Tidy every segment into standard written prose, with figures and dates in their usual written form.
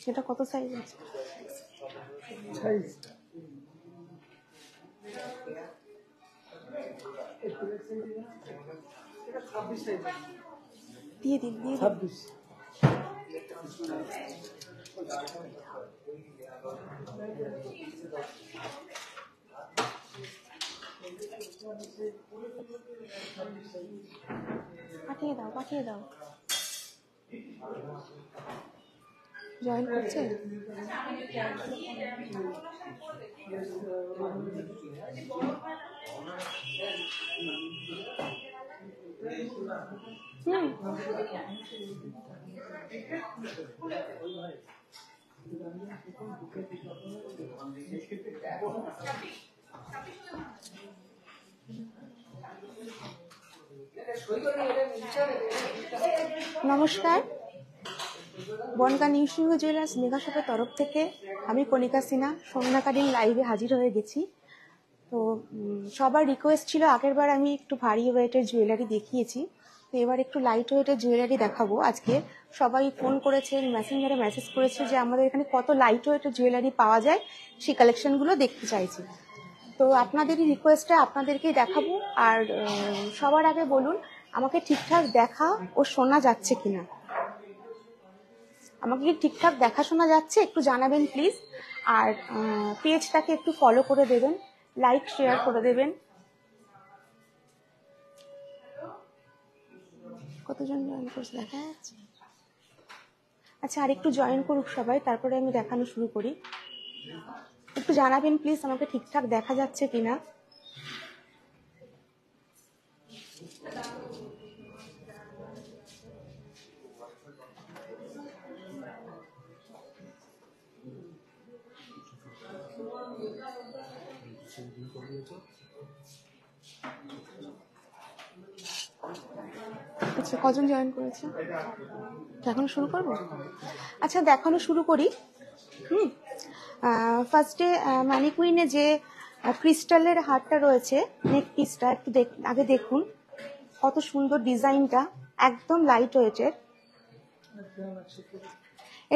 এটা কত সাইজ আছে? দিয়ে দিন, দিয়ে 26। পাঠিয়ে দাও, পাঠিয়ে দাও। জয়েন করছে? নমস্কার, Bongaon new Singha jewellers mega শপের তরফ থেকে আমি কণিকা সিনহা সন্ধ্যাকালীন লাইভে হাজির হয়ে গেছি। তো সবার রিকোয়েস্ট ছিল, আগের বার আমি একটু ভারী ওয়েটের জুয়েলারি দেখিয়েছি, তো এবার একটু লাইট ওয়েটের জুয়েলারি দেখাবো। আজকে সবাই ফোন করেছে, মেসেঞ্জারে মেসেজ করেছে যে আমাদের এখানে কত লাইট ওয়েটের জুয়েলারি পাওয়া যায়, সেই কালেকশনগুলো দেখতে চাইছি। তো আপনাদেরই রিকোয়েস্টে আপনাদেরকেই দেখাবো। আর সবার আগে বলুন, আমাকে ঠিকঠাক দেখা ও শোনা যাচ্ছে কিনা? আমাকে কি ঠিকঠাক দেখা শোনা যাচ্ছে একটু জানাবেন প্লিজ। আর পেজটাকে একটু ফলো করে দেবেন, লাইক শেয়ার করে দেবেন। কতজন জয়েন করছে দেখা যাচ্ছে? আচ্ছা, আর একটু জয়েন করুক সবাই, তারপরে আমি দেখানো শুরু করি। একটু জানাবেন প্লিজ আমাকে ঠিকঠাক দেখা যাচ্ছে কিনা। আচ্ছা, কজন জয়েন করেছে? দেখানো শুরু করবো? আচ্ছা, দেখানো শুরু করি। ফার্স্টে ম্যানিকুইনে যে ক্রিস্টালের হারটা রয়েছে, নেক পিসটা একটু আগে দেখুন, কত সুন্দর ডিজাইনটা, একদম লাইট ওয়েটের।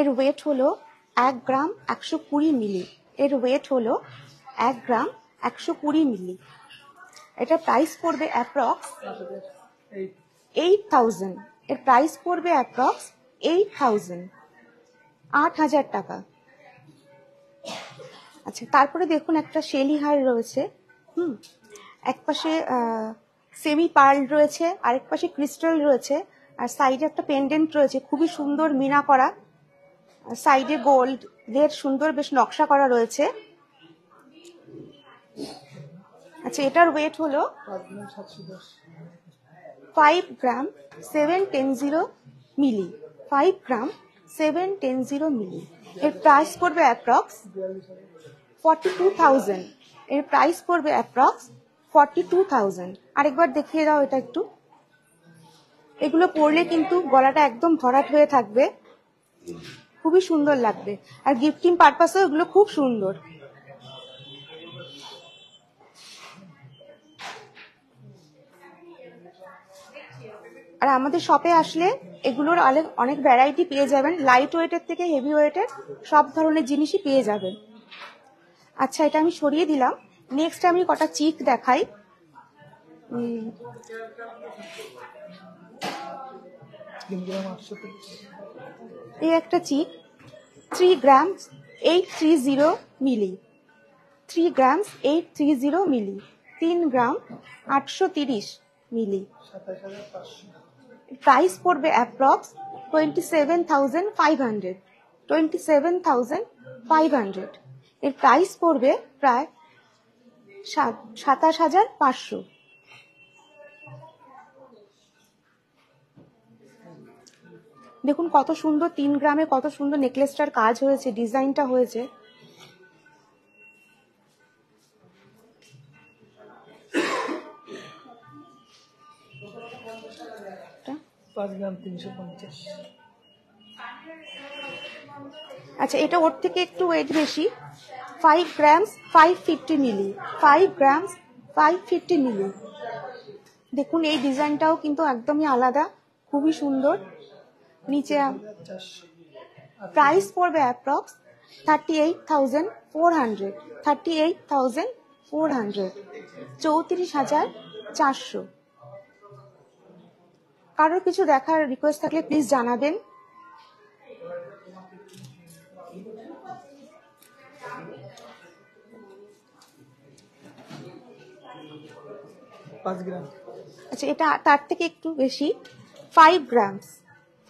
এর ওয়েট হলো 1 গ্রাম 120 মিলি। এর ওয়েট হলো 1 গ্রাম 120 মিলি। এটা প্রাইস পড়বে অ্যাপ্রক্স 8000। এর প্রাইস পড়বে অ্যাপ্রক্স 8000, 8000 টাকা। আচ্ছা, তারপরে দেখুন একটা শেলি হার রয়েছে। এক পাশে সেমি পার্ল রয়েছে, আরেক পাশে ক্রিস্টাল রয়েছে, আর সাইডে একটা পেন্ডেন্ট রয়েছে, খুবই সুন্দর মিনা করা। সাইডে গোল্ড দের সুন্দর বেশ নকশা করা রয়েছে। আচ্ছা, এটার ওয়েট হলো 5 গ্রাম 710 মিলি। 5 গ্রাম 710 মিলি। এর প্রাইস পড়বে অ্যাপ্রক্স 42,000। এর প্রাইস পড়বে অ্যাপ্রক্স 42,000। আরেকবার দেখিয়ে দাও এটা একটু। এগুলো পরলে কিন্তু গলাটা একদম ভরাট হয়ে থাকবে, খুবই সুন্দর লাগবে। আর গিফটিং পারপাসেও এগুলো খুব সুন্দর। আর আমাদের শপে আসলে এগুলোর অনেক ভ্যারাইটি পেয়ে যাবেন, লাইট ওয়েটের থেকে হেভি ওয়েটের সব ধরনের জিনিসই পেয়ে যাবেন। আচ্ছা, এটা আমি সরিয়ে দিলাম। নেক্সট আমি কটা চিক দেখাই। এই একটা চিক 3 গ্রাম 830 মিলি। 3 গ্রাম 830 মিলি। 3 গ্রাম 830 মিলি। প্রাইস পড়বে অ্যাপ্রক্স 27,500। 27,500। এর প্রাইস পড়বে প্রায় 27,500। দেখুন কত সুন্দর 3 গ্রামে কত সুন্দর নেকলেসটার কাজ হয়েছে, ডিজাইনটা হয়েছে। এটা 5 গ্রাম 350। আচ্ছা, এটা ওর থেকে একটু ওয়েট বেশি, 5 গ্রামস 550 মিলি, 5 গ্রামস 550 মিলি। দেখুন এই ডিজাইনটাও কিন্তু একদমই আলাদা, খুবই সুন্দর। নিচে প্রাইস পড়বে অ্যাপ্রক্স 38,400, 38,400, 34,400। কারোর কিছু দেখার রিকোয়েস্ট থাকলে প্লিজ জানাবেন। আচ্ছা, এটা তার থেকে একটু বেশি, 5 গ্রামস,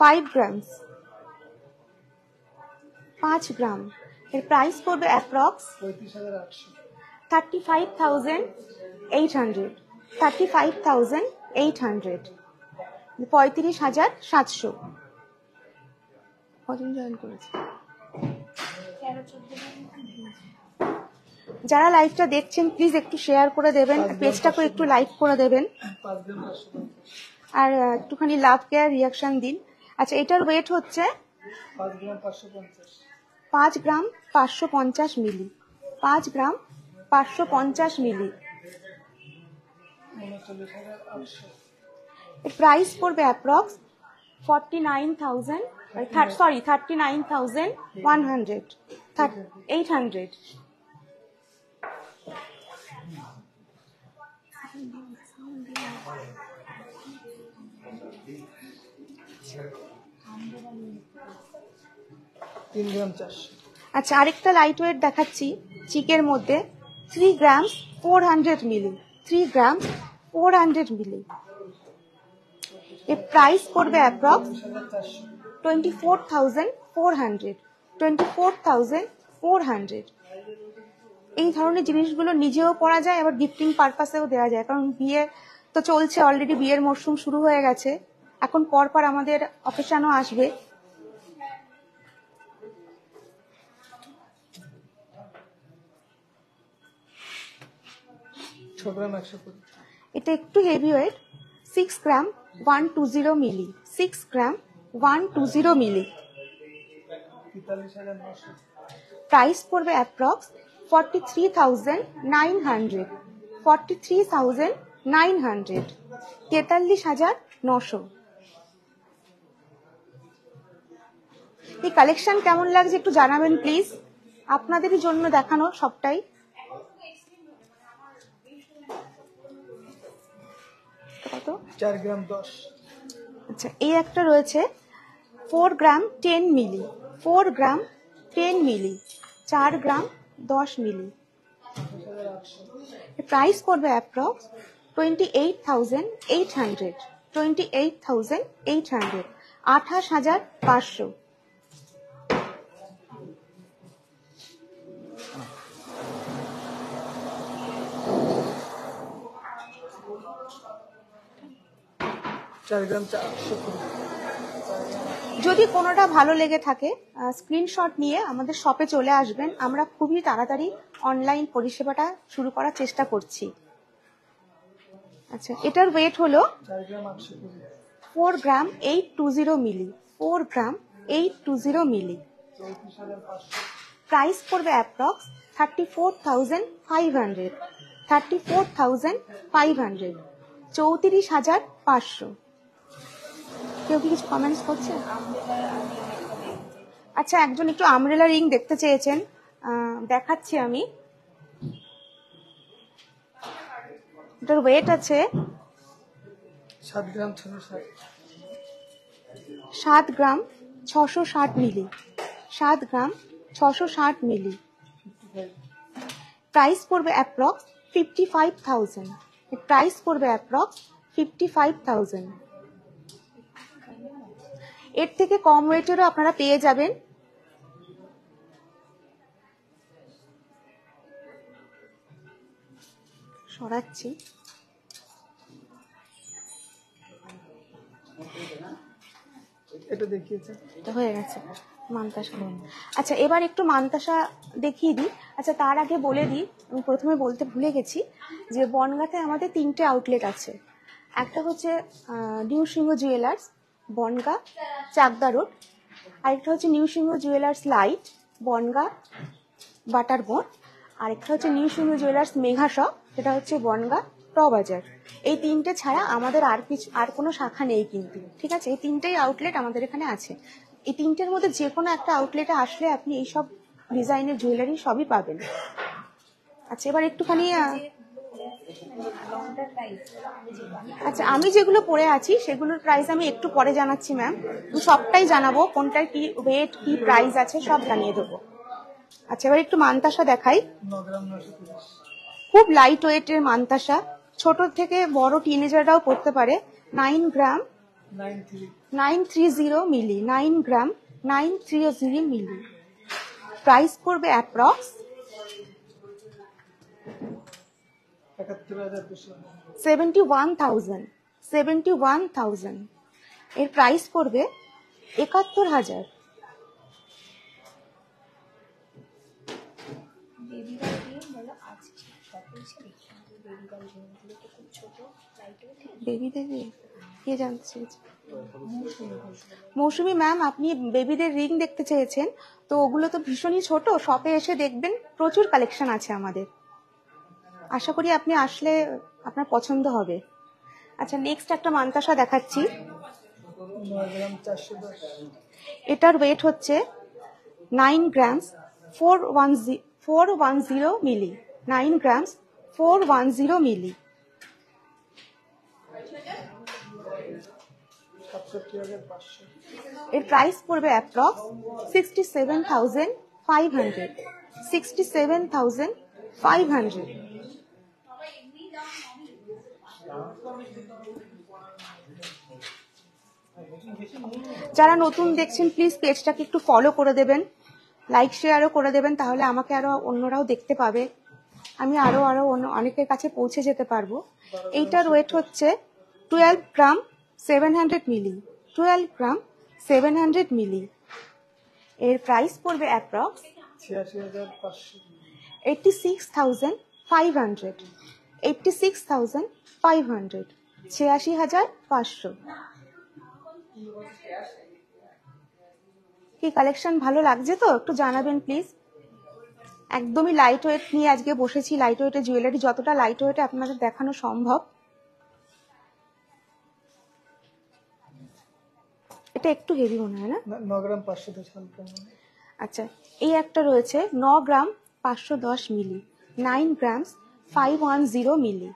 5 গ্রামস, 5 গ্রাম। এর প্রাইস পড়বে অ্যাপ্রক্স 35,800, 35,800, 35,700। কজন জয়েন করেছে? যারা লাইভটা দেখছেন প্লিজ একটু শেয়ার করে দেবেন, পেজটাকে একটু লাইক করে দেবেন, আর একটুখানি লাভ কেয়ার রিয়াকশন দিন। আচ্ছা, এটার ওয়েট হচ্ছে 5 গ্রাম 550 মিলি, 5 গ্রাম 550 মিলি। এর প্রাইস পড়বে অ্যাপ্রক্স 39,100, 800। আচ্ছা, আরেকটা লাইট ওয়েট দেখাচ্ছি চিকের মধ্যে, 3 গ্রামস 400 মিলি, 3 গ্রামস 400 মিলি। এর প্রাইস পড়বে অ্যাপ্রক্স 24,400, 24,400। এই ধরনের জিনিসগুলো নিজেও পরা যায়, আবার গিফটিং পারপাসেও দেওয়া যায়, কারণ বিয়ে তো চলছে অলরেডি, বিয়ের মরশুম শুরু হয়ে গেছে, এখন পরপর আমাদের অকেশনও আসবে। এটা একটু হেভি ওয়েট, 6 গ্রাম 120 মিলি, 6 গ্রাম 120 মিলি। প্রাইস পড়বে অ্যাপ্রক্স 43,900, 43,900, 43,900। এই কালেকশন কেমন লাগছে একটু জানাবেন প্লিজ, আপনাদেরই জন্য দেখানো সবটাই। কত? 4 গ্রাম 10। আচ্ছা, এই একটা রয়েছে 4 গ্রাম 10 মিলি, 4 গ্রাম 10 মিলি, 4 গ্রাম 10 মিলি। প্রাইস করবে অ্যাপ্রক্স 28,800, 28,800, 28,500। যদি কোনোটা ভালো লেগে থাকে স্ক্রিনশট নিয়ে আমাদের শপে চলে আসবেন, আমরা খুবই তাড়াতাড়ি অনলাইন পরিষেবাটা শুরু করার চেষ্টা করছি। আচ্ছা, এটার ওয়েট হলো 4 গ্রাম 820 মিলি, 4 গ্রাম 820 মিলি। প্রাইস পড়বে অ্যাপ্রক্স 34,500, 34,500, 34,500। কেউ কি কিছু কমেন্টস করছে? আচ্ছা, একজন একটু আমব্রেলা রিং দেখতে চেয়েছেন, দেখাচ্ছি আমি। এটার ওয়েট আছে 7 গ্রাম 660, 7 গ্রাম 660 মিলি, 7 গ্রাম 660 মিলি। প্রাইস পড়বে অ্যাপ্রক্স 55,000, প্রাইস পড়বে অ্যাপ্রক্স 55,000। এর থেকে কম ওয়েটেরও আপনারা পেয়ে যাবেন। সরাচ্ছি। কেটে দেখিয়েছে। তো হয়ে গেছে মানতাসা। আচ্ছা, এবার একটু মানতাসা দেখিয়ে দিই। আচ্ছা, তার আগে বলে দিই, আমি প্রথমে বলতে ভুলে গেছি যে বনগাঁতে আমাদের 3টে আউটলেট আছে। একটা হচ্ছে new Singha jewellers, Bangaon Chakdah road. আরেকটা হচ্ছে new Singha jewellers light, Bangaon বাটার বোর্ড। আরেকটা হচ্ছে new Singha jewellers Megha shop, সেটা হচ্ছে বনগাঁ ট বাজার। এই 3টে ছাড়া আমাদের আর কোনো শাখা নেই কিন্তু, ঠিক আছে? এই 3টেই আউটলেট আমাদের এখানে আছে। এই 3টের মধ্যে যে কোনো একটা আউটলেটে আসলে আপনি এই সব ডিজাইনের জুয়েলারি সবই পাবেন। আচ্ছা, এবার একটুখানি আচ্ছা, আমি যেগুলো পরে আছি সেগুলোর প্রাইস আমি একটু পরে জানাচ্ছি ম্যাম। সবটাই জানাবো, কোনটার কি ওয়েট, কি প্রাইস আছে সব জানিয়ে দেবো। আচ্ছা, এবার একটু মানতাসা দেখাই। 9 গ্রাম 930। খুব লাইট ওয়েটের মানতাসা, ছোট থেকে বড় টিনেজাররাও পড়তে পারে। 9 গ্রাম 930 মিলি, 9 গ্রাম 930 মিলি। প্রাইস পড়বে অ্যাপ্রক্স 71,000। 71,000 এর প্রাইস পড়বে 71,000। বেবিদের কে জানতে চেয়েছে? মৌসুমী ম্যাম, আপনি বেবিদের রিং দেখতে চেয়েছেন, তো ওগুলো তো ভীষণই ছোট, শপে এসে দেখবেন, প্রচুর কালেকশন আছে আমাদের। আশা করি আপনি আসলে আপনার পছন্দ হবে। আচ্ছা, নেক্সট একটা মানতাসা দেখাচ্ছি। 9 গ্রাম 410। এটার ওয়েট হচ্ছে 9 গ্রামস 410 মিলি, 9 গ্রামস 410 মিলি। 67,500। এর প্রাইস পড়বে অ্যাপ্রক্স 67,500। 67,500। যারা নতুন দেখছেন প্লিজ পেজটাকে একটু ফলো করে দেবেন, লাইক শেয়ারও করে দেবেন, তাহলে আমাকে আরো অন্যরাও দেখতে পাবে, আমি আরো অনেকের কাছে পৌঁছে যেতে পারবো। এইটার ওয়েট হচ্ছে 12 গ্রাম 700 মিলি, 12 গ্রাম 700 মিলি। এর প্রাইস পড়বে অ্যাপ্রক্স 86,500। 86,500। 86,500, 86,500। কি কালেকশন ভালো লাগছে তো? একটু জানাবেন প্লিজ। একদমই লাইট ওয়েট নিয়ে আজকে বসেছি, লাইট ওয়েটের জুয়েলারি, যতটা লাইট ওয়েটে আপনাদের দেখানো সম্ভব। এটা একটু হেভি মনে হয় না? 9 গ্রাম 510 হালকা। আচ্ছা, এই একটা রয়েছে 9 গ্রাম 510 মিলি, 9 গ্রামস 510 মিলি।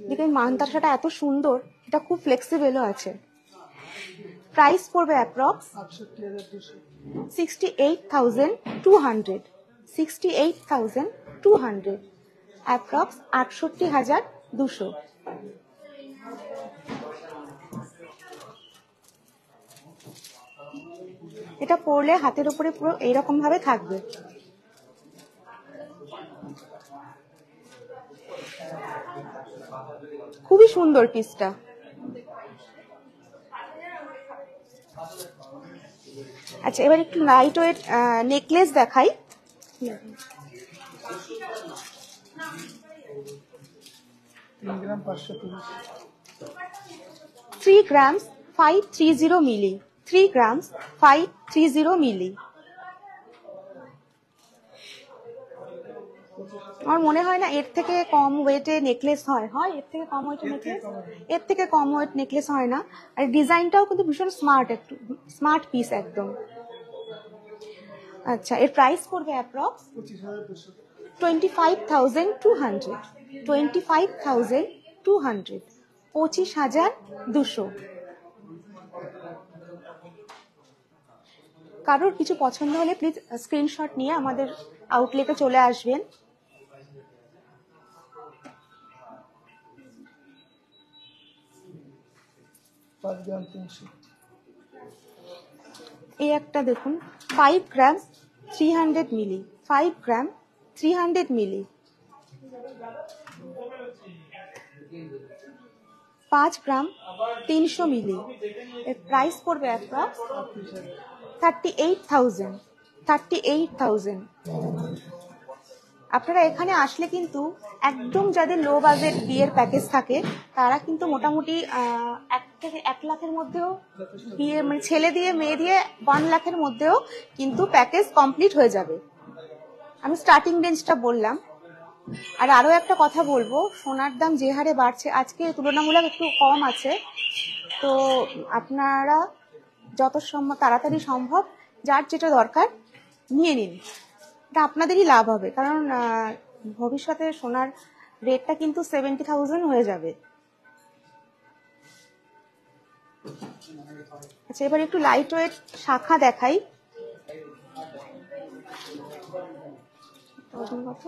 দেখুন মানতাসাটা এত সুন্দর, এটা খুব ফ্লেক্সিবলও আছে। প্রাইস পড়বে অ্যাপ্রক্স 68,200। 68,200, অ্যাপ্রক্স 68,200। এটা পরলে হাতের উপরে পুরো এইরকম ভাবে থাকবে। খুবই সুন্দর পিসটা। আচ্ছা, এবার একটু লাইট ওয়েট নেকলেস দেখাই। 3 গ্রাম 530। 3 grams 530 মিলি, 3 grams 530 মিলি। আমার মনে হয় না এর থেকে কম ওয়েটে নেকলেস হয়। এর থেকে কম ওয়েটে নেকলেস, এর থেকে কম ওয়েট নেকলেস হয় না। আর ডিজাইনটাও কিন্তু ভীষণ স্মার্ট, একটু স্মার্ট পিস একদম। আচ্ছা, এর প্রাইস পড়বে অ্যাপ্রক্স 25,200। 25,200, 25,200। কারোর কিছু পছন্দ হলে প্লিজ স্ক্রিনশট নিয়ে আমাদের আউটলেটে চলে আসবেন। এই একটা দেখুন 5 গ্রাম 300 মিলি, 5 গ্রাম 300 মিলি। 5 গ্রাম 300 মিলি। এর প্রাইস পড়বে অ্যাপ্রক্স 38,000। 38,000। আপনারা এখানে আসলে কিন্তু একদম যাদের লো বাজেট বিয়ের প্যাকেজ থাকে তারা কিন্তু মোটামুটি 1 থেকে 1 লাখের মধ্যেও বিয়ে, মানে ছেলে দিয়ে মেয়ে দিয়ে 1 লাখের মধ্যেও কিন্তু প্যাকেজ কমপ্লিট হয়ে যাবে। আমি স্টার্টিং রেঞ্জটা বললাম। আর আরো একটা কথা বলবো, সোনার দাম যে হারে বাড়ছে আজকে তুলনামূলক একটু কম আছে, তো আপনারা যত তাড়াতাড়ি সম্ভব যার যেটা দরকার নিয়ে নিন, এটা আপনাদেরই লাভ হবে। কারণ ভবিষ্যতে সোনার রেটটা কিন্তু 70,000 হয়ে যাবে। আচ্ছা, এবার একটু লাইট ওয়েট শাখা দেখাই। ওজন কত?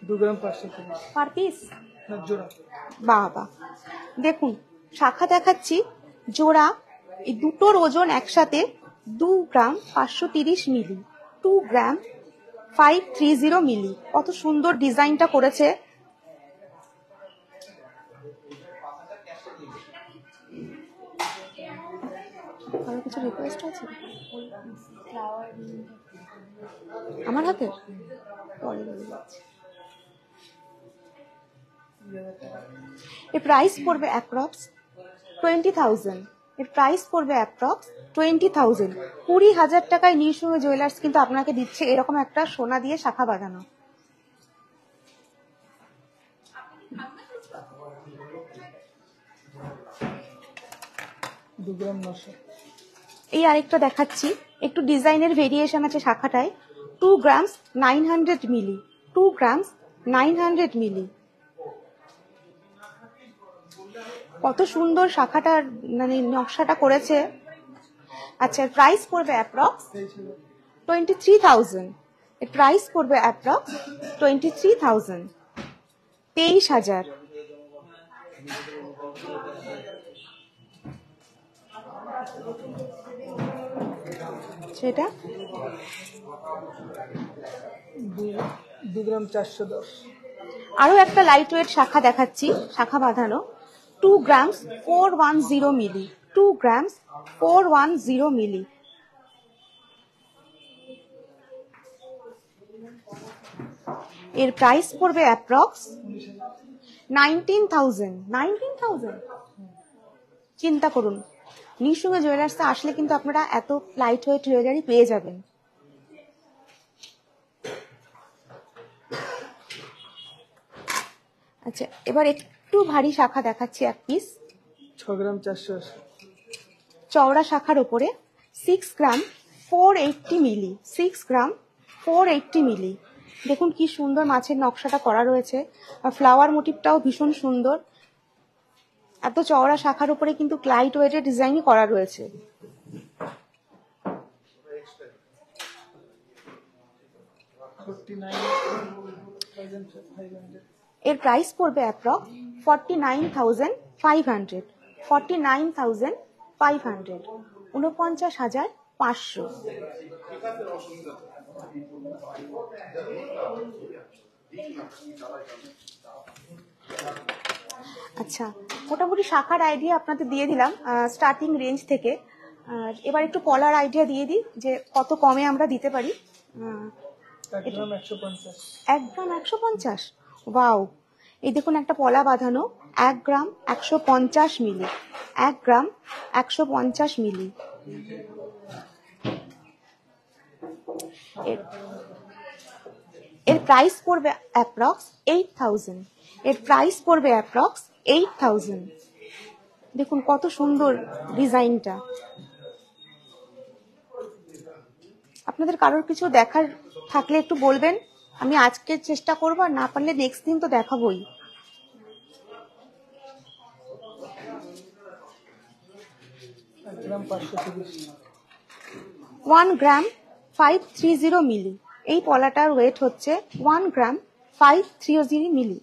2 গ্রাম 530 পার পিস? না, জোড়া। বাবা, দেখুন শাখা দেখাচ্ছি জোড়া, এই দুটোর ওজন একসাথে 2 গ্রাম 530 মিলি। 2 গ্রাম 530 মিলি। কত সুন্দর ডিজাইনটা করেছে। আরো কিছু রিকোয়েস্ট আছে আমার হাতে? পরে বলে যাচ্ছি। এর প্রাইস পড়বে অ্যাপ্রক্স 20,000। এর প্রাইস পড়বে অ্যাপ্রক্স 20,000। 20,000 টাকায় নিঃসঙ্গ জুয়েলার্স কিন্তু আপনাকে দিচ্ছে এরকম একটা সোনা দিয়ে শাখা বাঁধানো। এই আরেকটা দেখাচ্ছি, একটু ডিজাইনের ভেরিয়েশন আছে শাখাটায়। 2 গ্রামস 900 মিলি। 2 গ্রামস 900 মিলি। কত সুন্দর শাখাটার মানে নকশাটা করেছে। আচ্ছা, প্রাইস পড়বে অ্যাপ্রক্স 23,000। এর প্রাইস পড়বে অ্যাপ্রক্স 23,000। 23,000। সেটা 2 গ্রাম 410। আরো একটা লাইট ওয়েট শাখা দেখাচ্ছি, শাখা বাঁধানো। 2 গ্রামস 410 মিলি। 2 গ্রামস 410 মিলি। এর প্রাইস পড়বে অ্যাপ্রক্স 19,000। 19,000। চিন্তা করুন, নিঃসঙ্গ জুয়েলার্সে আসলে কিন্তু আপনারা এত লাইট ওয়েট জুয়েলারি পেয়ে যাবেন। আচ্ছা, এবার একটু ভারী শাখা দেখাচ্ছি এক পিস। 6 গ্রাম 480। চওড়া শাখার উপরে 6 গ্রাম 480 মিলি। 6 গ্রাম 480 মিলি। দেখুন কি সুন্দর মাছের নকশাটা করা রয়েছে, আর ফ্লাওয়ার মোটিভটাও ভীষণ সুন্দর। এত চওড়া শাখার উপরে কিন্তু লাইট ওয়েটের ডিজাইনই করা রয়েছে। এর প্রাইস পড়বে অ্যাপ্রক্স 49,500। 49,500। 49,500। আচ্ছা, মোটামুটি শাখার আইডিয়া আপনাদের দিয়ে দিলাম স্টার্টিং রেঞ্জ থেকে। আর এবার একটু পলার আইডিয়া দিয়ে দিই যে কত কমে আমরা দিতে পারি। 1 গ্রাম 150। 1 গ্রাম 150। ওয়াও, এই দেখুন একটা পলা বাঁধানো 1 গ্রাম 150 মিলি। 1 গ্রাম 150 মিলি। এর প্রাইস পড়বে অ্যাপ্রক্স 8,000। এর প্রাইস পড়বে অ্যাপ্রক্স 8,000। দেখুন কত সুন্দর ডিজাইনটা। আপনাদের কারোর কিছু দেখার থাকলে একটু বলবেন, আমি আজকে চেষ্টা করবো, আর না পারলে নেক্সট দিন তো দেখাবোই। গ্রাম 530। 1 গ্রাম 530 মিলি। এই পলাটার ওয়েট হচ্ছে 1 গ্রাম 530 মিলি।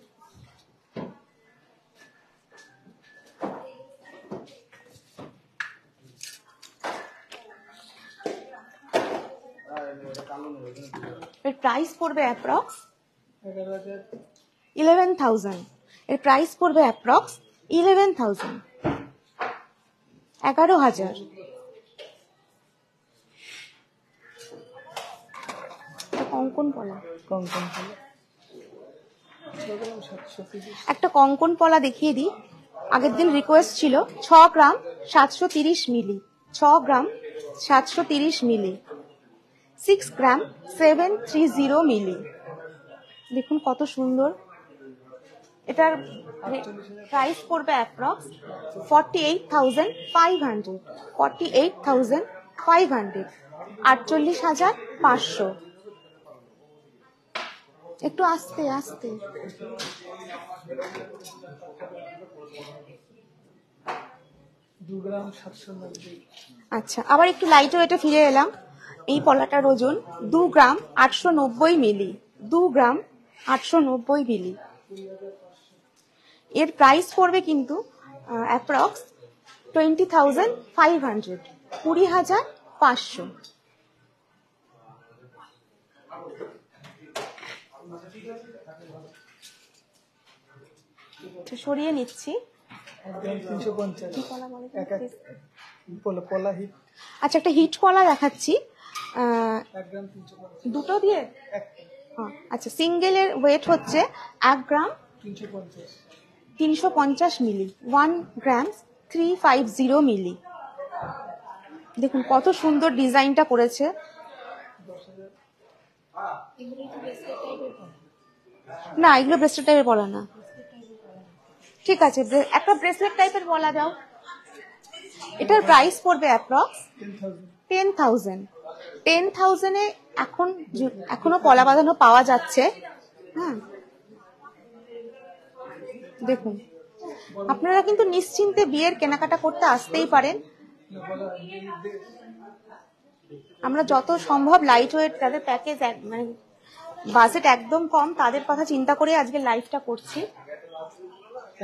এর প্রাইস পড়বে অ্যাপ্রক্স 11,000। 11,000। এর প্রাইস পড়বে অ্যাপ্রক্স 11,000, 11,000। কঙ্কন পলা, কঙ্কন পলা 6 গ্রাম 730। একটা কঙ্কন পলা দেখিয়ে দিই। আগের দিন রিকোয়েস্ট ছিল 6 গ্রাম 730 মিলি, 6 গ্রাম 730 মিলি, 6 গ্রাম 730 মিলি। দেখুন কত সুন্দর। এটার প্রাইস পড়বে অ্যাপ্রক্স 48,500, 48,500, 48,500। একটু আস্তে আস্তে। 2 গ্রাম 790। আচ্ছা, আবার একটু লাইট ওয়েটে ফিরে এলাম। এই পলাটার ওজন 2 গ্রাম 890 মিলি, 2 গ্রাম 890 মিলি। এর প্রাইস পড়বে কিন্তু অ্যাপ্রক্স 20,500, 20,500। সরিয়ে নিচ্ছি। 1 গ্রাম 350। কি পলা বলে? পলা হিট। আচ্ছা, একটা হিট পলা দেখাচ্ছি। 1 গ্রাম 350। দুটো দিয়ে, আচ্ছা, সিঙ্গেলের ওয়েট হচ্ছে 1 গ্রাম 350। 350 মিলি, 1 গ্রাম 350 মিলি। দেখুন কত সুন্দর ডিজাইনটা করেছে। না, এগুলো ব্রেসলেট টাইপের পলা না। ঠিক আছে, একটা ব্রেসলেট টাইপের বলা যাও। এটার প্রাইস পড়বে অ্যাপ্রক্স 10,000। 10,000-এ এখনো পলা বাঁধানো পাওয়া যাচ্ছে। হ্যাঁ, দেখুন আপনারা কিন্তু নিশ্চিন্তে বিয়ের কেনাকাটা করতে আসতেই পারেন। আমরা যত সম্ভব লাইট ওয়েট, যাদের প্যাকেজ মানে বাজেট একদম কম, তাদের কথা চিন্তা করে আজকে লাইভটা করছি।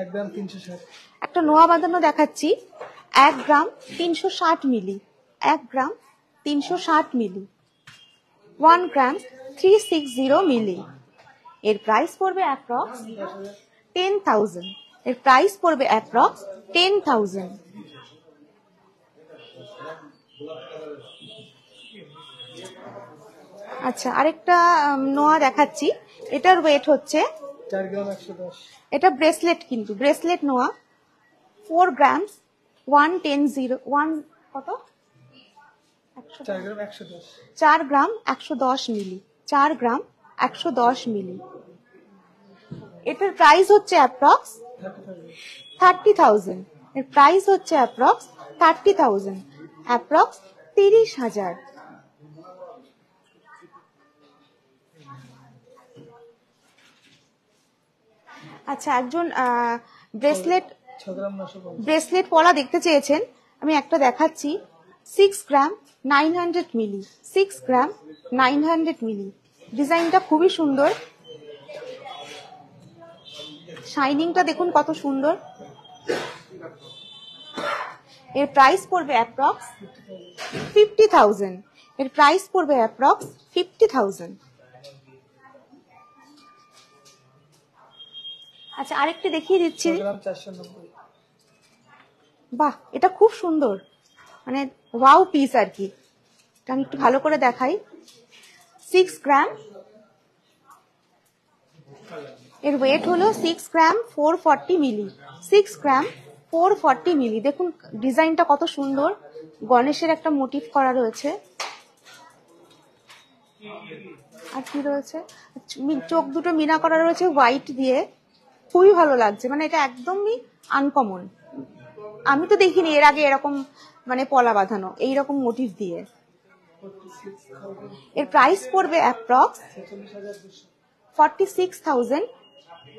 1 গ্রাম 360। একটা নোয়া বাঁধানো দেখাচ্ছি, 1 গ্রাম 360 মিলি, 1 গ্রাম 360 মিলি, 1 গ্রাম 360 মিলি। এর প্রাইস পড়বে অ্যাপ্রক্স 10,000। এর প্রাইস পড়বে অ্যাপ্রক্স 10,000। আচ্ছা, আরেকটা নোয়া দেখাচ্ছি। এটার ওয়েট হচ্ছে 4 গ্রাম 110। এটা ব্রেসলেট, কিন্তু ব্রেসলেট নোয়া। 4 গ্রাম 1 কত? 4 গ্রাম 110। 4 গ্রাম 110 মিলি, 4 গ্রাম 110 মিলি। এটার প্রাইস হচ্ছে অ্যাপ্রক্স 30,000। এর প্রাইস হচ্ছে অ্যাপ্রক্স 30,000, অ্যাপ্রক্স 30,000। আচ্ছা, একজন ব্রেসলেট 6 গ্রাম 950। ব্রেসলেট পলা দেখতে চেয়েছেন, আমি একটা দেখাচ্ছি। 6 গ্রাম 900 মিলি, 6 গ্রাম 900 মিলি। ডিজাইনটা খুবই সুন্দর, শাইনিংটা দেখুন কত সুন্দর। এর প্রাইস পড়বে অ্যাপ্রক্স 50,000। এর প্রাইস পড়বে অ্যাপ্রক্স 50,000। আচ্ছা, আরেকটি দেখিয়ে দিচ্ছি। 6 গ্রাম 490। বাহ, এটা খুব সুন্দর, মানে ওয়াও পিস আর কি। এটা আমি একটু ভালো করে দেখাই। 6 গ্রাম, এর ওয়েট হলো 6 গ্রাম 440 মিলি, 6 গ্রাম 440 মিলি। দেখুন ডিজাইনটা কত সুন্দর, গণেশের একটা মোটিভ করা রয়েছে। আর কি রয়েছে, চোখ দুটো মিনা করা রয়েছে হোয়াইট দিয়ে, খুবই ভালো লাগছে। মানে এটা একদমই আনকমন, আমি তো দেখিনি এর আগে এরকম মানে পলা বাঁধানো এইরকম মোটিভ দিয়ে। এর প্রাইস পড়বে অ্যাপ্রক্স 46,200,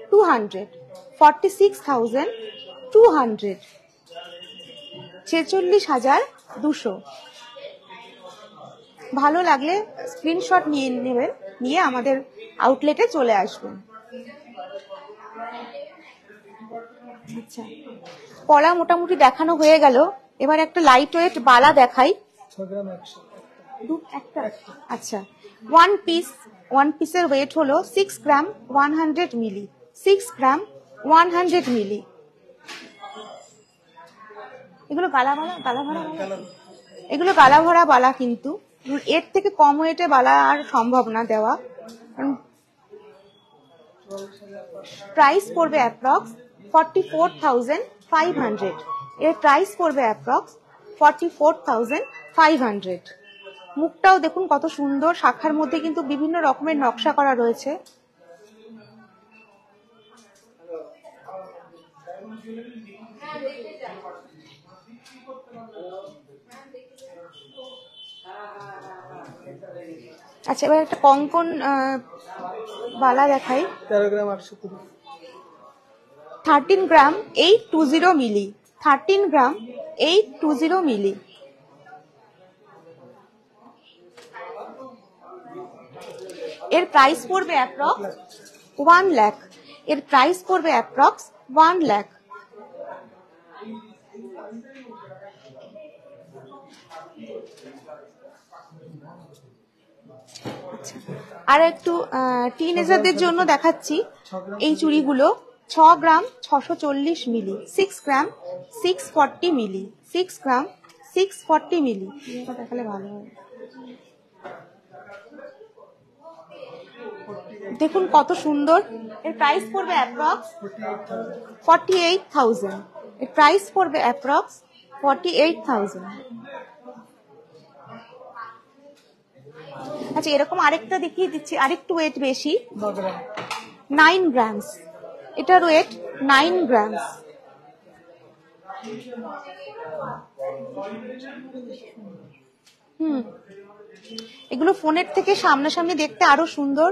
46,200, 46,200। ভালো লাগলে স্ক্রিনশট নিয়ে নেবেন, নিয়ে আমাদের আউটলেটে চলে আসবেন। আচ্ছা, পলা মোটামুটি দেখানো হয়ে গেল। এবার একটা লাইট ওয়েট বালা দেখাই। 6 গ্রাম 100। একটা, আচ্ছা, ওয়ান পিসের ওয়েট হলো 6 গ্রাম 100 মিলি, 6 গ্রাম 100 মিলি। এগুলো গালা ভরা বালা? এগুলো গালা ভরা বালা, কিন্তু এর থেকে কম ওয়েটে বালা আর সম্ভব না দেওয়া। প্রাইস পড়বে অ্যাপ্রক্স 44,500। এর প্রাইস পড়বে অ্যাপ্রক্স 44,500। মুখটাও দেখুন কত সুন্দর, শাখার মধ্যে কিন্তু বিভিন্ন রকমের নকশা করা রয়েছে। আচ্ছা, এবার একটা কঙ্কন বালা দেখাই। 13 গ্রাম 830। 13 গ্রাম 820 মিলি। 13 গ্রাম 820 মিলি। এর প্রাইস পড়বে অ্যাপ্রক্স 1 লাখ। এর প্রাইস পড়বে অ্যাপ্রক্স 1 লাখ। আর একটু টিনেজারদের জন্য দেখাচ্ছি এই চুড়িগুলো। 6 গ্রাম 640 মিলি। 6 গ্রাম 640 মিলি। 6 গ্রাম 640 মিলি। এটা দেখালে ভালো হয়। দেখুন কত সুন্দর। এর প্রাইস পড়বে অ্যাপ্রক্স 48,000। এর প্রাইস পড়বে অ্যাপ্রক্স 48,000। আচ্ছা, এরকম আরেকটা দেখিয়ে দিচ্ছি, আরেকটু ওয়েট বেশি। 9 গ্রামস। এটার ওয়েট 9 গ্রামস। এগুলো ফোনের থেকে সামনাসামনি দেখতে আরো সুন্দর।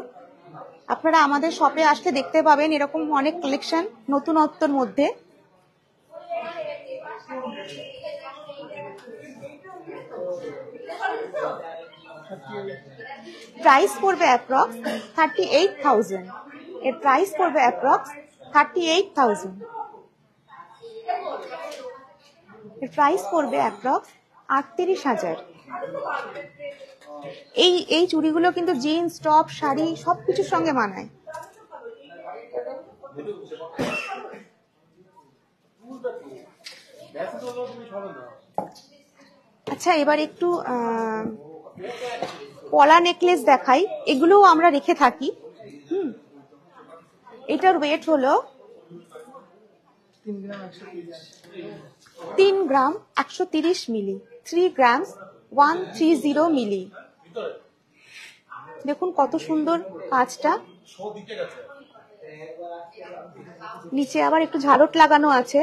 আপনারা আমাদের শপে আসলে দেখতে পাবেন এরকম অনেক কালেকশন নতুনত্বর মধ্যে। প্রাইস পড়বে অ্যাপ্রক্স 38,000। এর প্রাইস পড়বে অ্যাপ্রক্স 38,000। এর প্রাইস পড়বে অ্যাপ্রক্স 38,000। এই চুড়িগুলো কিন্তু জিন্স, টপ, শাড়ি সবকিছুর সঙ্গে মানায়। আচ্ছা, এবার একটু পলা নেকলেস দেখাই। এগুলোও আমরা রেখে থাকি। এটার ওয়েট হলো 3 গ্রাম 130 মিলি। 3 গ্রাম 130 মিলি। দেখুন কত সুন্দর কাজটা। নিচে আবার একটু ঝালট লাগানো আছে।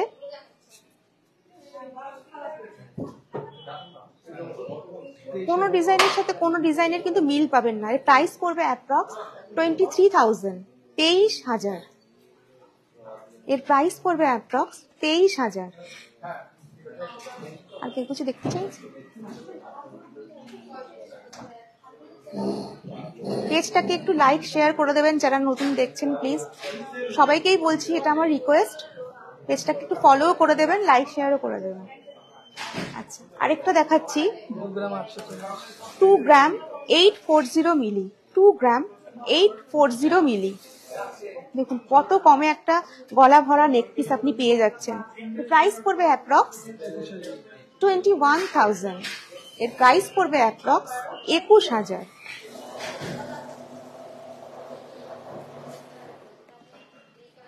কোনো ডিজাইনের সাথে কোনো ডিজাইনের কিন্তু মিল পাবেন না। এর প্রাইস পড়বে অ্যাপ্রক্স 23,000। 23,000। এর প্রাইস পড়বে অ্যাপ্রক্স 23,000। আর কেউ কিছু দেখতে চাইছে? পেজটাকে একটু লাইক শেয়ার করে দেবেন যারা নতুন দেখছেন, প্লিজ। সবাইকেই বলছি, এটা আমার রিকোয়েস্ট। পেজটাকে একটু ফলো করে দেবেন, লাইক শেয়ারও করে দেবেন। আচ্ছা, আরেকটা দেখাচ্ছি। 2 গ্রাম 840 মিলি। 2 গ্রাম 840 মিলি। দেখুন কত কমে একটা গলা ভরা নেক পিস আপনি পেয়ে যাচ্ছেন। প্রাইস পড়বে অ্যাপ্রক্স 21,000। এর প্রাইস পড়বে অ্যাপ্রক্স 21,000।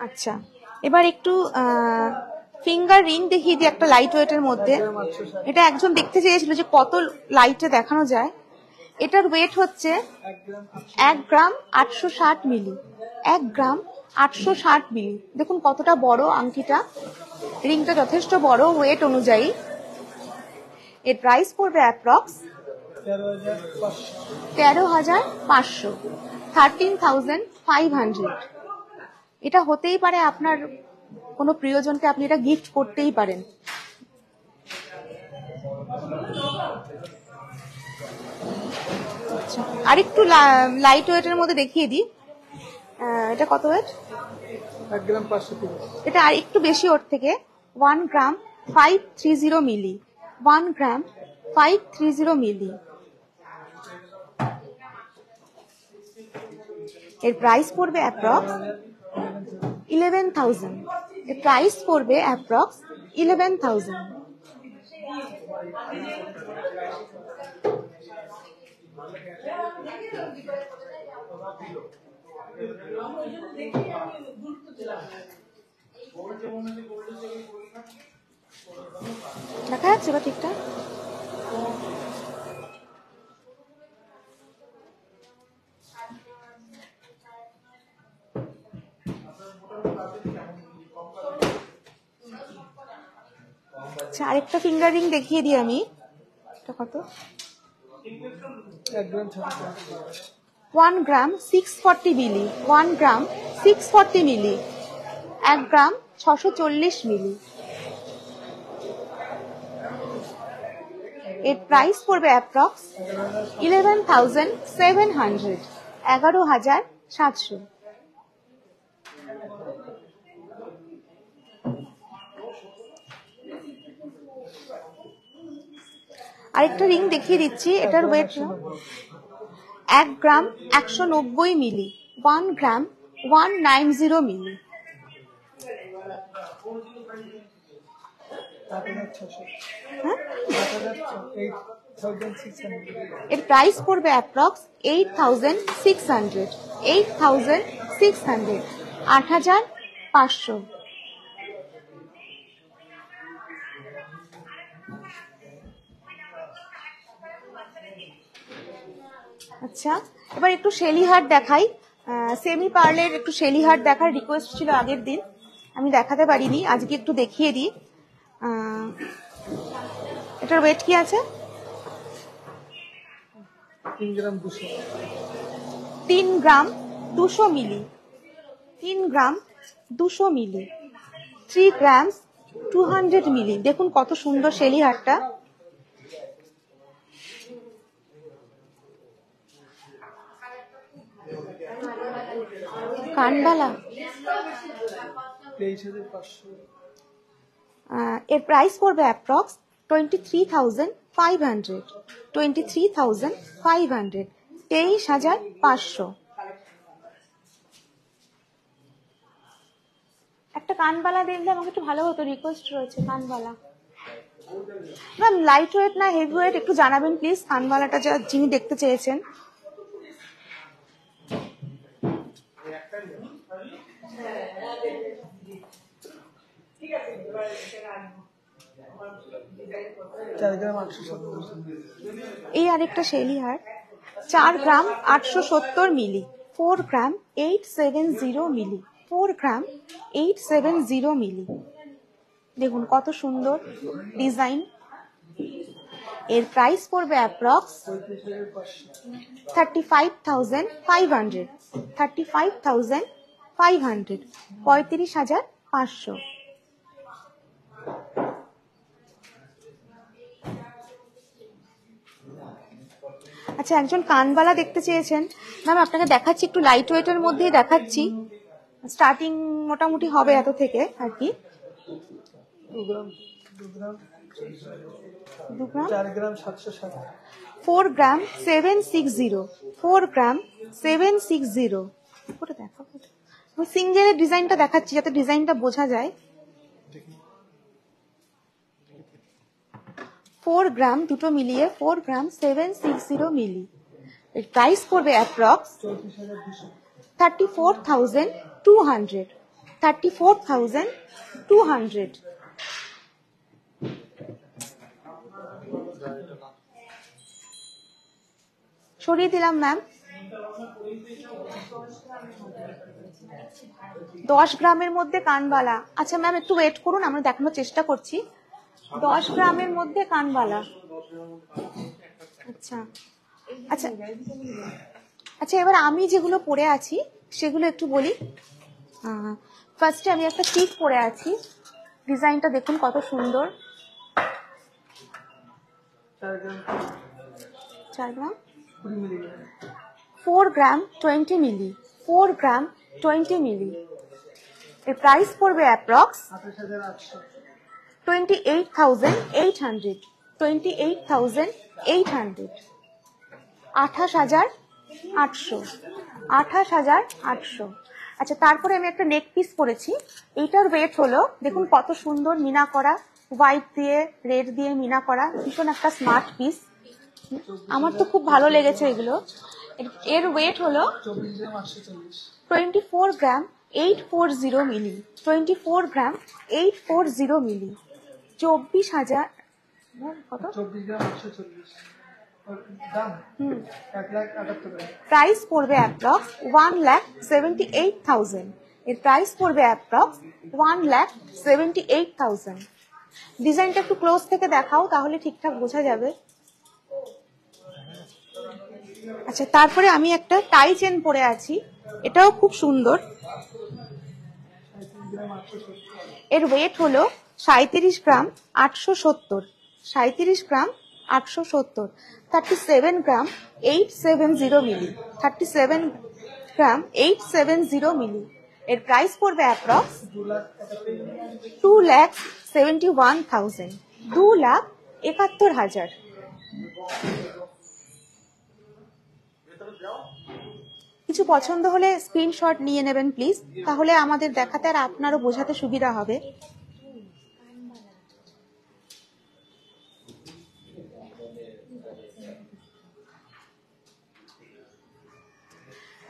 আচ্ছা, এবার একটু ফিঙ্গার রিং দেখিয়ে দিই একটা লাইট ওয়েটের মধ্যে। এটা একজন দেখতে চেয়েছিল যে কত লাইটে দেখানো যায়। এটার ওয়েট হচ্ছে 1 গ্রাম 860 মিলি। 1 গ্রাম 860 মিলি। দেখুন কতটা বড় আংটিটা। রিংটা যথেষ্ট বড় ওয়েট অনুযায়ী। এর প্রাইস পড়বে অ্যাপ্রক্স 13,500। 13,500। এটা হতেই পারে আপনার কোনো প্রিয়জনকে আপনি এটা গিফট করতেই পারেন। আরেকটু লাইট ওয়েটের মধ্যে দেখিয়ে দিই। এটা কত ওয়েট? 1 গ্রাম 530। এটা আর একটু বেশি ওর থেকে। 1 গ্রাম 530 মিলি। 1 গ্রাম 530 মিলি। এর প্রাইস পড়বে অ্যাপ্রক্স 11,000। এর প্রাইস পড়বে অ্যাপ্রক্স 11,000। দেখা যাচ্ছে বা ঠিকঠাক? আচ্ছা, আরেকটা ফিঙ্গার রিং দেখিয়ে দিই আমি। এটা কত? 1 গ্রাম 1 গ্রাম 640 মিলি। 1 গ্রাম 640 মিলি। 1 গ্রাম 640 মিলি। এর প্রাইস পড়বে অ্যাপ্রক্স 11,700। 11,700। আরেকটা রিং দেখিয়ে দিচ্ছি, এটার ওয়েট 1 গ্রাম 190 মিলি। 1 গ্রাম 190 মিলি। 8,600। হ্যাঁ, 8,600। এর প্রাইস পড়বে অ্যাপ্রক্স 8,600। 8,600। 8,500। আচ্ছা, এবার একটু শেলি হার্ট দেখাই। সেমি পার্লের একটু শেলি হার্ট দেখার রিকোয়েস্ট ছিল আগের দিন, আমি দেখাতে পারিনি, আজকে একটু দেখিয়ে দিই। এটার ওয়েট কি আছে? 3 গ্রাম 200। 3 গ্রাম 200 মিলি। 3 গ্রাম 200 মিলি। 3 গ্রাম 200 মিলি। দেখুন কত সুন্দর শেলি হারটা। কানবালা। 23,500। এর প্রাইস পড়বে অ্যাপ্রক্স 23,500। 23,500। 23,500। একটা কানবালা দেখলে আমাকে একটু ভালো হতো, রিকোয়েস্ট রয়েছে কানবালা। ম্যাম লাইট ওয়েট না হেভি ওয়েট একটু জানাবেন প্লিজ, কানবালাটা যা যিনি দেখতে চেয়েছেন। এই আরেকটা শেলি হার 4 গ্রাম 870 মিলি। 4 গ্রাম 870 মিলি। 4 গ্রাম 870 মিলি। দেখুন কত সুন্দর ডিজাইন। এর প্রাইস পড়বে অ্যাপ্রক্স 35,500। 35,500। 35,500। আচ্ছা, একজন কানবালা দেখতে চেয়েছেন ম্যাম, আপনাকে দেখাচ্ছি, একটু লাইট ওয়েটের মধ্যেই দেখাচ্ছি। স্টার্টিং মোটামুটি হবে এত থেকে আর কি। 2 গ্রাম 4 গ্রাম 760। 4 গ্রাম 760। 4 গ্রাম 760। ওটা দেখো, আমি সিঙ্গেলের ডিজাইনটা দেখাচ্ছি যাতে ডিজাইনটা বোঝা যায়। 4 গ্রাম দুটো মিলিয়ে 4 গ্রাম 760 মিলি। এর প্রাইস পড়বে অ্যাপ্রক্স 34,200। 34,200। সরিয়ে দিলাম ম্যাম। 10 গ্রামের মধ্যে কানবালা। আচ্ছা ম্যাম একটু ওয়েট করুন, আমরা দেখানোর চেষ্টা করছি। 10 গ্রামের মধ্যে কানবালা। আচ্ছা আচ্ছা আচ্ছা, এবার আমি যেগুলো পরে আছি সেগুলো একটু বলি। ফার্স্টে আমি একটা চিক পরে আছি, ডিজাইনটা দেখুন কত সুন্দর। 4 গ্রাম 4 গ্রাম 20 মিলি। 4 গ্রাম 20 মিলি। এর প্রাইস পড়বে অ্যাপ্রক্স 28,800। 28,800। 28,800। 28,800। আচ্ছা, তারপরে আমি একটা নেক পিস পরেছি। এইটার ওয়েট হলো, দেখুন কত সুন্দর মিনা করা, হোয়াইট দিয়ে রেড দিয়ে মিনা করা, ভীষণ একটা স্মার্ট পিস। আমার তো খুব ভালো লেগেছে এগুলো। এর ওয়েট হলো 24 গ্রাম 840 মিলি, 24 গ্রাম 840 মিলি, 24,000 কত 24 গ্রাম 840 দাম 1,78,000। প্রাইস পড়বে অ্যাপ্রক্স 1,78,000। এর প্রাইস পড়বে অ্যাপ্রক্স 1,78,000। ডিজাইনটা একটু ক্লোজ থেকে দেখাও, তাহলে ঠিকঠাক বোঝা যাবে। আচ্ছা, তারপরে আমি একটা টাই চেন পরে আছি, এটাও খুব সুন্দর। এর ওয়েট হলো 37 গ্রাম 870, 37 গ্রাম 870, 37 গ্রাম 870 মিলি, 37 গ্রাম 870 মিলি। এর প্রাইস পড়বে অ্যাপ্রক্স 2,71,000, 2,71,000। কিছু পছন্দ হলে স্ক্রিনশট নিয়ে নেবেন প্লিজ, তাহলে আমাদের দেখাতে আর আপনারও বোঝাতে সুবিধা হবে।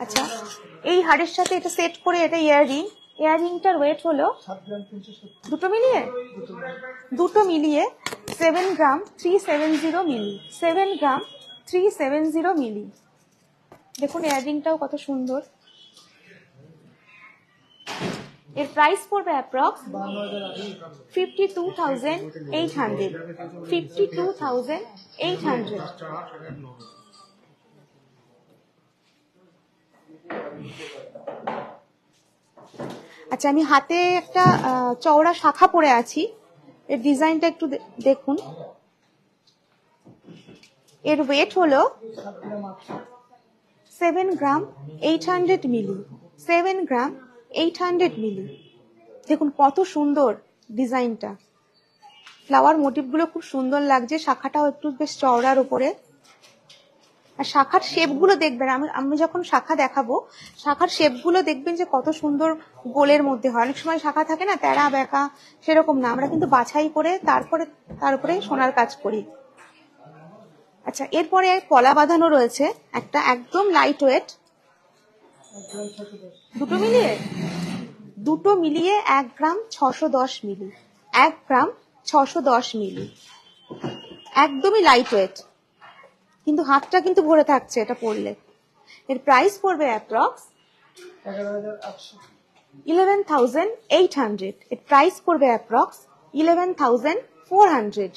আচ্ছা, এই হাড়ের সাথে এটা সেট করে, এটা ইয়াররিং, ইয়াররিংটার ওয়েট হলো 7 গ্রাম 370। দুটো মিলিয়ে 7 গ্রাম 370 মিলি, 7 গ্রাম 370 মিলি। দেখুন ইয়াররিংটাও কত সুন্দর। এর প্রাইস পড়বে অ্যাপ্রক্স 52,800, 52,800। আচ্ছা, আমি হাতে একটা চওড়া শাখা পরে আছি, এর ডিজাইনটা একটু দেখুন। এর ওয়েট হলো 7 গ্রাম 800 মিলি, 7 গ্রাম 800 মিলি। দেখুন কত সুন্দর ডিজাইনটা, ফ্লাওয়ার মোটিভগুলো খুব সুন্দর লাগছে, শাখাটাও একটু বেশ চওড়ার উপরে। আর শাখার শেপগুলো দেখবেন, আমি যখন শাখা দেখাবো, শাখার শেপগুলো দেখবেন যে কত সুন্দর গোলের মধ্যে হয়। অনেক সময় শাখা থাকে না তেরা বেঁকা, সেরকম না, আমরা কিন্তু বাছাই করে তারপরে তার উপরে সোনার কাজ করি। আচ্ছা, এরপরে পলা বাঁধানো রয়েছে একটা, একদম লাইট ওয়েট, দুটো মিলিয়ে 1 গ্রাম 610 মিলি, 1 গ্রাম 610 মিলি, একদমই লাইট ওয়েট, কিন্তু হাতটা কিন্তু ভরে থাকছে এটা পরলে। এর প্রাইস পড়বে অ্যাপ্রক্স 11,800, এর প্রাইস পড়বে অ্যাপ্রক্স 11,400।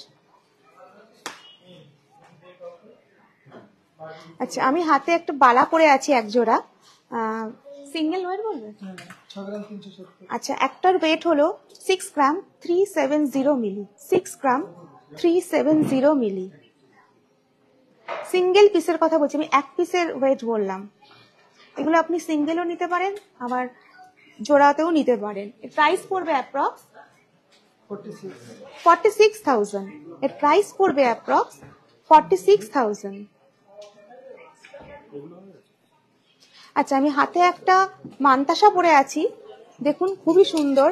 আচ্ছা, আমি হাতে একটা বালা পরে আছি এক জোড়া, সিঙ্গেল ওয়েট বলবে? 6 গ্রাম 370। আচ্ছা, একটার ওয়েট হলো 6 গ্রাম 370 মিলি, 6 গ্রাম 370 মিলি। সিঙ্গেল পিসের কথা বলছি, আমি এক পিসের ওয়েট বললাম। এগুলো আপনি সিঙ্গেলও নিতে পারেন, আবার জোড়াতেও নিতে পারেন। এর প্রাইস পড়বে অ্যাপ্রক্স 46,000, এর প্রাইস পড়বে অ্যাপ্রক্স 46,000। আচ্ছা, আমি হাতে একটা মানতাসা পরে আছি, দেখুন খুবই সুন্দর,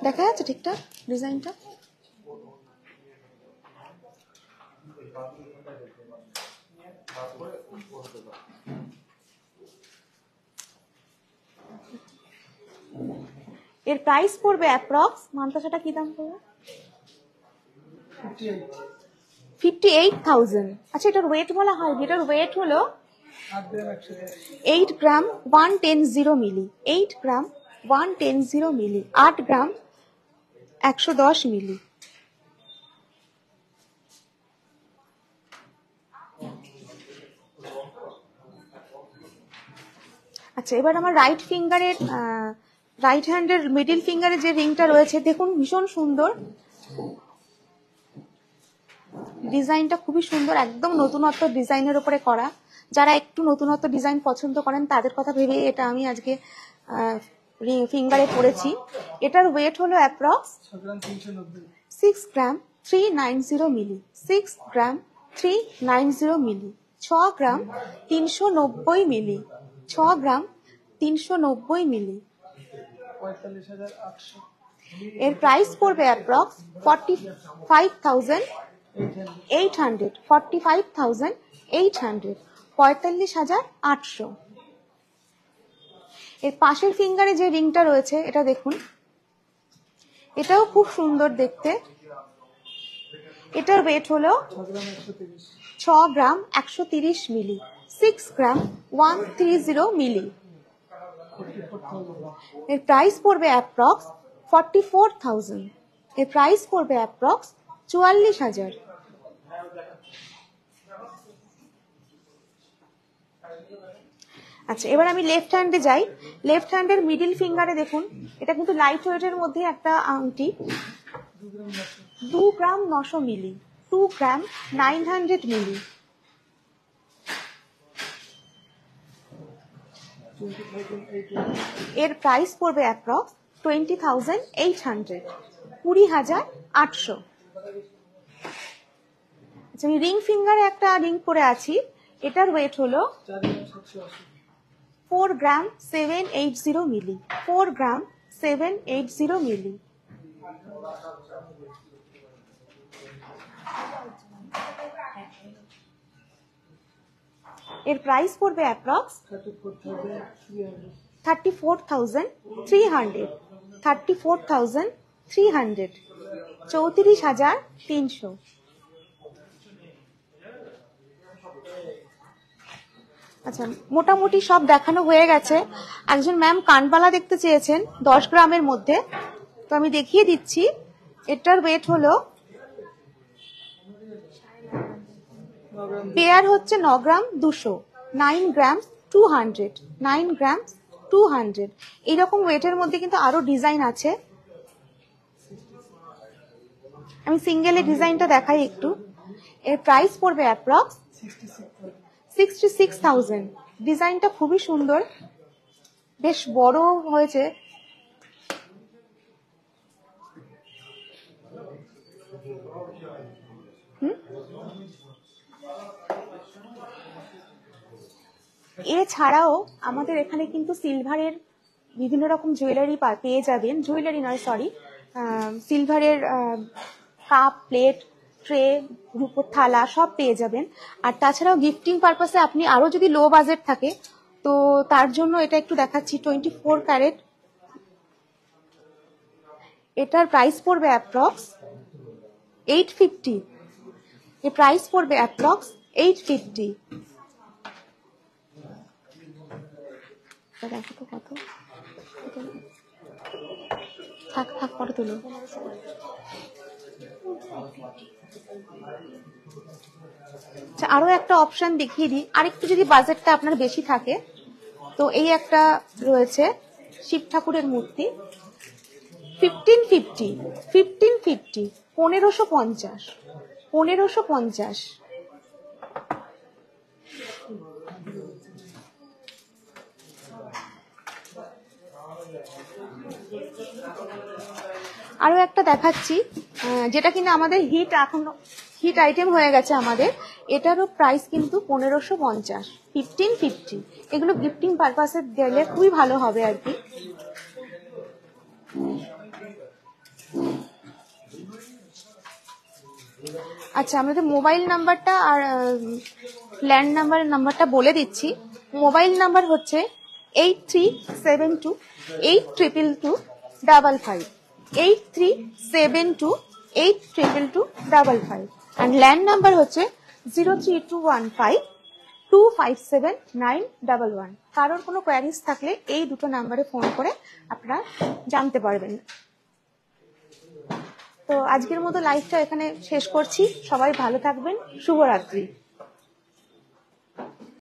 দেখা যাচ্ছে ঠিকঠাক ডিজাইনটা? এর প্রাইস পড়বে অ্যাপ্রক্স, মানতাসাটা কি দাম পড়বে? 58,000। আচ্ছা, এটার ওয়েট বলা হয়, এটার ওয়েট হলো 8 গ্রাম 110 মিলি, 8 গ্রাম 110 মিলি, 8 গ্রাম 110 মিলি। আচ্ছা, এবার আমার রাইট ফিঙ্গারের, রাইট হ্যান্ডের মিডিল ফিঙ্গারের যে রিংটা রয়েছে, দেখুন ভীষণ সুন্দর ডিজাইনটা, খুবই সুন্দর, একদম নতুনত্ব ডিজাইনের উপরে করা। যারা একটু নতুনত্ব ডিজাইন পছন্দ করেন তাদের কথা ভেবে এটা আমি আজকে ফিঙ্গারে পরেছি। এটার ওয়েট হলো অ্যাপ্রক্স 6 গ্রাম 390 মিলি, 6 গ্রাম 390 মিলি, 6 গ্রাম 390 মিলি, 6 গ্রাম 390 মিলি। 45,800। এর প্রাইস পড়বে অ্যাপ্রক্স 45,800, 45,800, 45,800। এর পাশের ফিঙ্গারে যে রিংটা রয়েছে এটা দেখুন, এটাও খুব সুন্দর দেখতে। এটার ওয়েট হলো 6 গ্রাম 6 গ্রাম 130 130। মিলি, 6 গ্রাম 130 মিলি। 44,000। এর প্রাইস পড়বে অ্যাপ্রক্স 44,000, এর প্রাইস পড়বে অ্যাপ্রক্স 44,000। আচ্ছা, এবার আমি লেফট হ্যান্ডে যাই। লেফট হ্যান্ডের মিডিল ফিঙ্গারে দেখুন, এটা কিন্তু লাইট ওয়েটের মধ্যে একটা আংটি, 2 গ্রাম 900 মিলি, 2 গ্রাম 900 মিলি। 20,800। এর প্রাইস পড়বে অ্যাপ্রক্স 20,800, 20,800। আচ্ছা, আমি রিং ফিঙ্গারে একটা রিং পরে আছি, এটার ওয়েট হলো 4 গ্রাম 780। 4 গ্রাম 780 মিলি, 4 গ্রাম 780 মিলি। এর প্রাইস পড়বে অ্যাপ্রক্স 34,300। 34,300, 34,300, 34,300। আচ্ছা, মোটামুটি সব দেখানো হয়ে গেছে। একজন ম্যাম কানবালা দেখতে চেয়েছেন 10 গ্রামের মধ্যে, তো আমি দেখিয়ে দিচ্ছি। এটার ওয়েট হলো, 9 গ্রাম পেয়ার হচ্ছে 9 গ্রাম 200, 9 গ্রাম 200, 9 গ্রাম 200। এইরকম ওয়েটের মধ্যে কিন্তু আরো ডিজাইন আছে। আমি সিঙ্গেলের ডিজাইনটা দেখাই একটু। এর প্রাইস পড়বে অ্যাপ্রক্স 66,000। ডিজাইনটা খুবই সুন্দর, বেশ বড় হয়েছে। এছাড়াও আমাদের এখানে কিন্তু সিলভারের বিভিন্ন রকম জুয়েলারি পেয়ে যাবেন, জুয়েলারি নয় সরি, সিলভারের কাপ, প্লেট, ট্রে, রূপোর থালা সব পেয়ে যাবেন। আর তাছাড়াও গিফটিং পারপাসে আপনি আরো যদি লো বাজেট থাকে, তো তার জন্য এটা একটু দেখাচ্ছি। 24 ক্যারেট, এটার প্রাইস পড়বে অ্যাপ্রক্স 850, এর প্রাইস পড়বে অ্যাপ্রক্স 850। দেখো তো কত, থাক থাক ফটো তুলো। আচ্ছা, আরো একটা অপশন দেখিয়ে দিই। আরেকটু যদি বাজেটটা আপনার বেশি থাকে, তো এই একটা রয়েছে শিব ঠাকুরের মূর্তি, 1550, 1550, 1550, 1550। আরো একটা দেখাচ্ছি, যেটা কিনা আমাদের হিট আইটেম হয়ে গেছে আমাদের। এটারও প্রাইস কিন্তু 1550, 1550। এগুলো গিফটিং পারপাসে দিলে খুবই ভালো হবে আর কি। আচ্ছা, আমাদের মোবাইল নাম্বারটা আর ল্যান্ড নাম্বারটা বলে দিচ্ছি। মোবাইল নাম্বার হচ্ছে 8372822255, 8372822255। আর ল্যান্ড নাম্বার হচ্ছে 03215257911। কারোর কোনো কোয়ারিজ থাকলে এই দুটো নাম্বারে ফোন করে আপনারা জানতে পারবেন। তো আজকের মতো লাইভটা এখানে শেষ করছি। সবাই ভালো থাকবেন। শুভরাত্রি।